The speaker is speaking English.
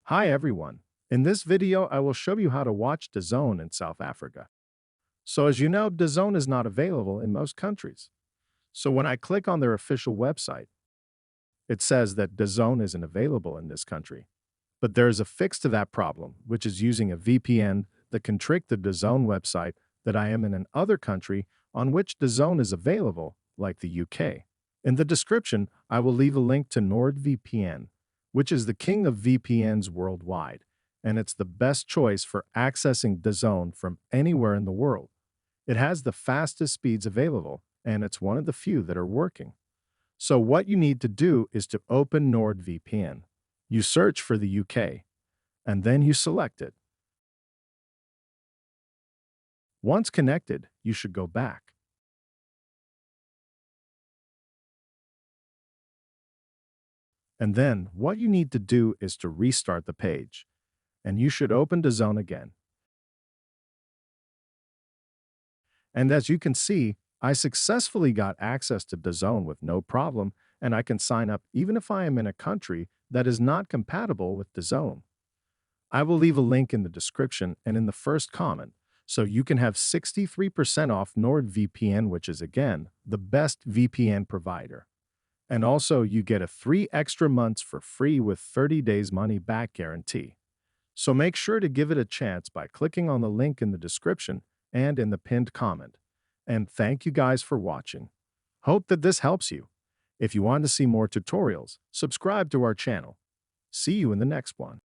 Hi everyone. In this video, I will show you how to watch DAZN in South Africa. So as you know, DAZN is not available in most countries. So when I click on their official website, it says that DAZN isn't available in this country. But there is a fix to that problem, which is using a VPN that can trick the DAZN website that I am in another country on which DAZN is available, like the UK. In the description, I will leave a link to NordVPN, which is the king of VPNs worldwide, and it's the best choice for accessing DAZN from anywhere in the world. It has the fastest speeds available, and it's one of the few that are working. So what you need to do is to open NordVPN. You search for the UK, and then you select it. Once connected, you should go back. And then what you need to do is to restart the page, and you should open DAZN again. And as you can see, I successfully got access to DAZN with no problem, and I can sign up even if I am in a country that is not compatible with DAZN. I will leave a link in the description and in the first comment, so you can have 63% off NordVPN, which is again the best VPN provider. And also, you get a 3 extra months for free with 30 days money back guarantee. So make sure to give it a chance by clicking on the link in the description and in the pinned comment. And thank you guys for watching. Hope that this helps you. If you want to see more tutorials, subscribe to our channel. See you in the next one.